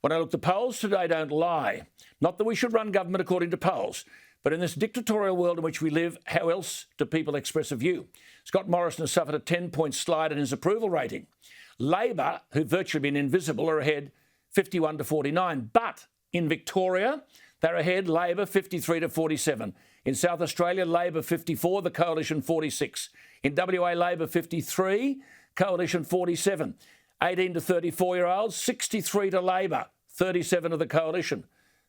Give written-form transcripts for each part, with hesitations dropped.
Well, now, look, the polls today don't lie. Not that we should run government according to polls, but in this dictatorial world in which we live, how else do people express a view? Scott Morrison has suffered a 10-point slide in his approval rating. Labor, who've virtually been invisible, are ahead 51 to 49. But in Victoria, they're ahead, Labor 53 to 47. In South Australia, Labor 54, the Coalition 46. In WA, Labor 53, Coalition 47. 18 to 34-year-olds, 63 to Labor, 37 to the Coalition.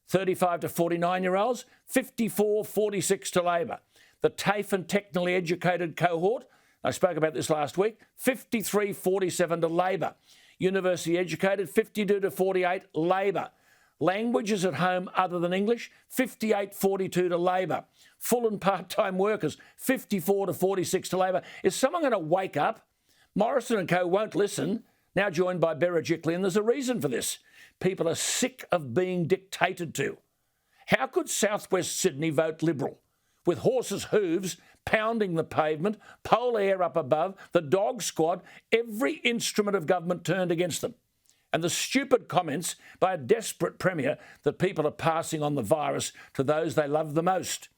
35 to 49-year-olds, 54-46 to Labor. The TAFE and technically educated cohort, I spoke about this last week, 53-47 to Labor. University educated, 52 to 48, Labor. Languages at home other than English, 58-42 to Labor. Full and part-time workers, 54 to 46 to Labor. Is someone going to wake up? Morrison and co won't listen. Now joined by Berejiklian, and there's a reason for this. People are sick of being dictated to. How could southwest Sydney vote Liberal? With horses' hooves pounding the pavement, polar air up above, the dog squad, every instrument of government turned against them. And the stupid comments by a desperate Premier that people are passing on the virus to those they love the most.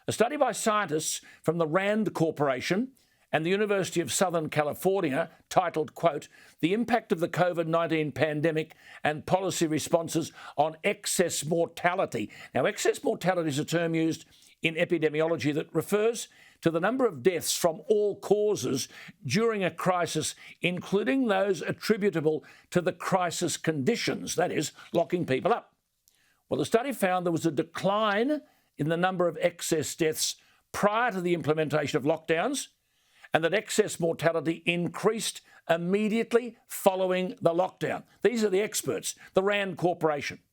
A study by scientists from the RAND Corporation and the University of Southern California, titled, quote, "The Impact of the COVID-19 Pandemic and Policy Responses on Excess Mortality." Now, excess mortality is a term used in epidemiology that refers to the number of deaths from all causes during a crisis, including those attributable to the crisis conditions, that is, locking people up. Well, the study found there was a decline in the number of excess deaths prior to the implementation of lockdowns, and that excess mortality increased immediately following the lockdown. These are the experts, the RAND Corporation.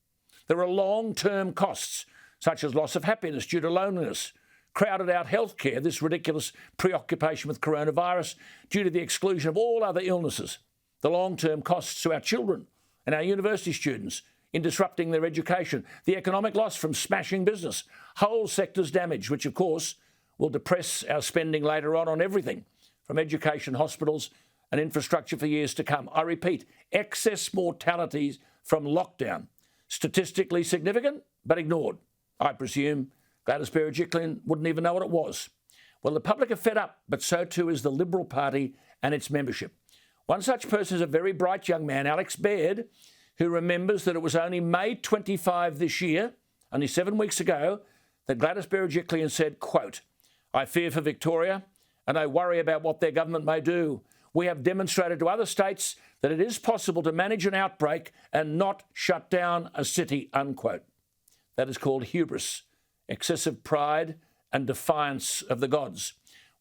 There are long-term costs, such as loss of happiness due to loneliness, crowded out healthcare, this ridiculous preoccupation with coronavirus due to the exclusion of all other illnesses, the long-term costs to our children and our university students in disrupting their education, the economic loss from smashing business, whole sectors damaged, which of course will depress our spending later on everything, from education, hospitals and infrastructure for years to come. I repeat, excess mortalities from lockdown. Statistically significant, but ignored. I presume Gladys Berejiklian wouldn't even know what it was. Well, the public are fed up, but so too is the Liberal Party and its membership. One such person is a very bright young man, Alex Baird, who remembers that it was only May 25 this year, only 7 weeks ago, that Gladys Berejiklian said, quote, "I fear for Victoria and I worry about what their government may do. We have demonstrated to other states that it is possible to manage an outbreak and not shut down a city," unquote. That is called hubris, excessive pride and defiance of the gods.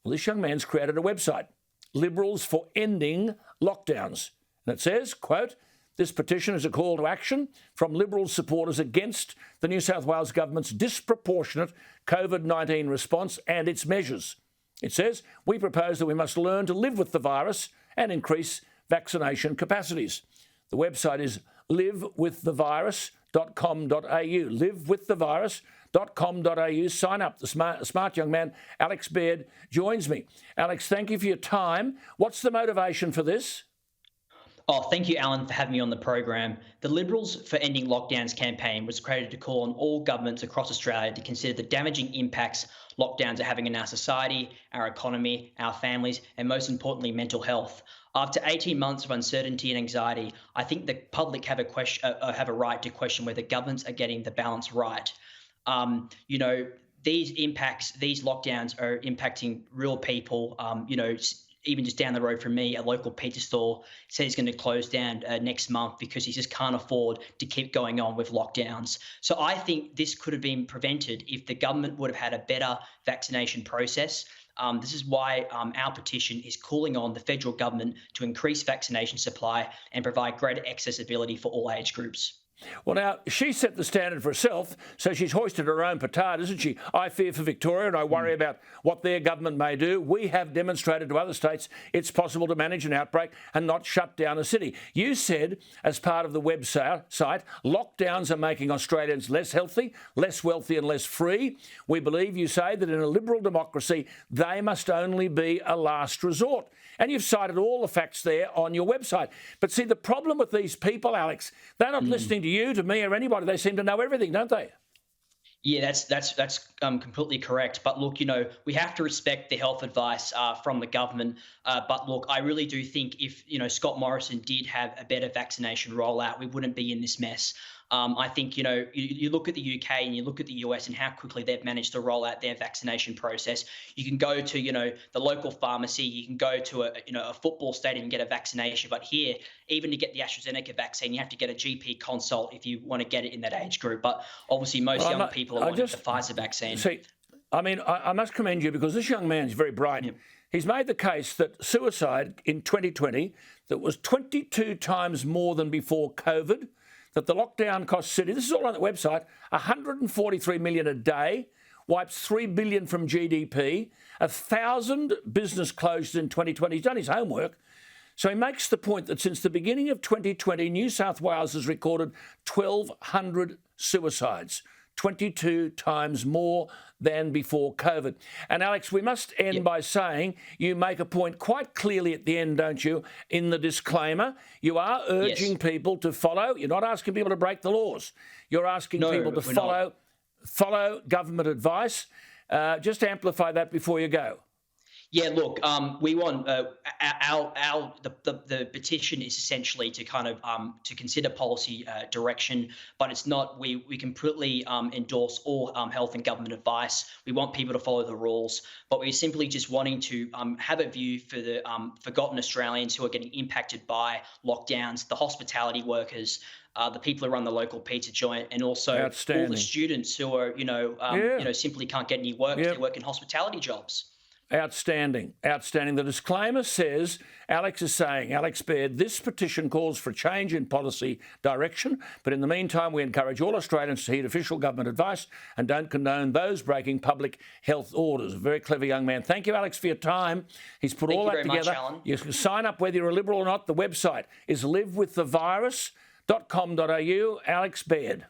Well, this young man's created a website, Liberals for Ending Lockdowns. And it says, quote, "This petition is a call to action from Liberal supporters against the New South Wales government's disproportionate COVID-19 response and its measures." It says, "We propose that we must learn to live with the virus and increase vaccination capacities." The website is livewiththevirus.com.au. Livewiththevirus.com.au. Sign up. The smart young man, Alex Baird, joins me. Alex, thank you for your time. What's the motivation for this? Oh, thank you, Alan, for having me on the program. The Liberals for Ending Lockdowns campaign was created to call on all governments across Australia to consider the damaging impacts lockdowns are having on our society, our economy, our families, and most importantly, mental health. After 18 months of uncertainty and anxiety, I think the public have a right to question whether governments are getting the balance right. These lockdowns are impacting real people. Even just down the road from me, a local pizza store said he's going to close down next month because he just can't afford to keep going on with lockdowns. So I think this could have been prevented if the government would have had a better vaccination process. This is why our petition is calling on the federal government to increase vaccination supply and provide greater accessibility for all age groups. Well, now, she set the standard for herself, so she's hoisted her own petard, isn't she? I fear for Victoria and I worry about what their government may do. We have demonstrated to other states it's possible to manage an outbreak and not shut down a city. You said, as part of the website, lockdowns are making Australians less healthy, less wealthy and less free. We believe, you say, that in a liberal democracy, they must only be a last resort. And you've cited all the facts there on your website. But see, the problem with these people, Alex, they're not listening to you, to me, or anybody. They seem to know everything, don't they? Yeah, that's completely correct. But look, we have to respect the health advice from the government. But look, I really do think if Scott Morrison did have a better vaccination rollout, we wouldn't be in this mess. I think you look at the UK and you look at the US and how quickly they've managed to roll out their vaccination process. You can go to the local pharmacy, you can go to a football stadium and get a vaccination. But here, even to get the AstraZeneca vaccine, you have to get a GP consult if you want to get it in that age group. But obviously, most young people are wanting the Pfizer vaccine. See, I mean, I must commend you because this young man is very bright. Yep. He's made the case that suicide in 2020 that was 22 times more than before COVID. That the lockdown cost City, this is all on the website, 143 million a day, wipes 3 billion from GDP, 1,000 business closures in 2020. He's done his homework. So he makes the point that since the beginning of 2020, New South Wales has recorded 1,200 suicides, 22 times more than before COVID. And Alex, we must end by saying you make a point quite clearly at the end, don't you, in the disclaimer. You are urging people to follow. You're not asking people to break the laws. You're asking people to follow government advice. Just amplify that before you go. Yeah, look, we want the petition is essentially to kind of to consider policy direction, but it's not. We completely endorse all health and government advice. We want people to follow the rules, but we're simply just wanting to have a view for the forgotten Australians who are getting impacted by lockdowns, the hospitality workers, the people who run the local pizza joint, and also all the students who are simply can't get any work because they work in hospitality jobs. Outstanding. Outstanding. The disclaimer says, Alex Baird, this petition calls for a change in policy direction, but in the meantime, we encourage all Australians to heed official government advice and don't condone those breaking public health orders. A very clever young man. Thank you, Alex, for your time. He's put all that together. You can sign up whether you're a Liberal or not. The website is livewiththevirus.com.au. Alex Baird.